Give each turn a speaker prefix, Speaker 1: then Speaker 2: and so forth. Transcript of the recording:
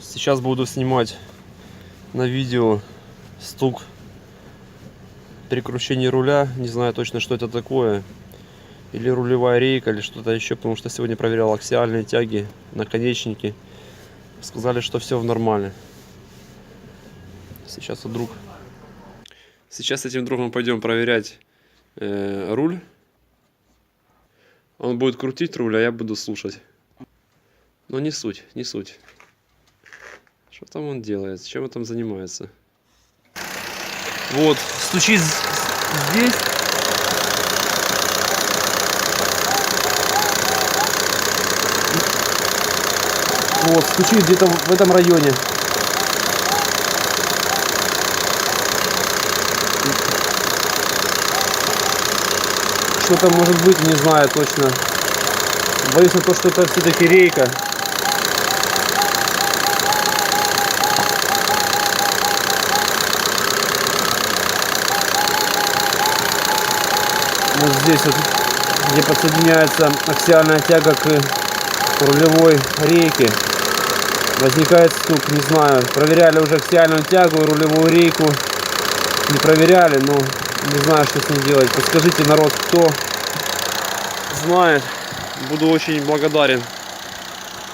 Speaker 1: Сейчас буду снимать на видео стук при кручении руля. Не знаю точно, что это такое. Или рулевая рейка, или что-то еще. Потому что сегодня проверял аксиальные тяги, наконечники. Сказали, что все в нормале. Сейчас с этим другом пойдем проверять руль. Он будет крутить руль, а я буду слушать. Но не суть, не суть. Что там он делает? Чем он там занимается? Вот, стучит здесь. Вот, стучит где-то в этом районе. Что там может быть, не знаю точно. Боюсь на то, что это все-таки рейка. Вот здесь вот, где подсоединяется аксиальная тяга к рулевой рейке, возникает стук. Не знаю, проверяли уже аксиальную тягу и рулевую рейку. Не проверяли, но не знаю, что с ней делать. Подскажите, народ, кто знает, буду очень благодарен.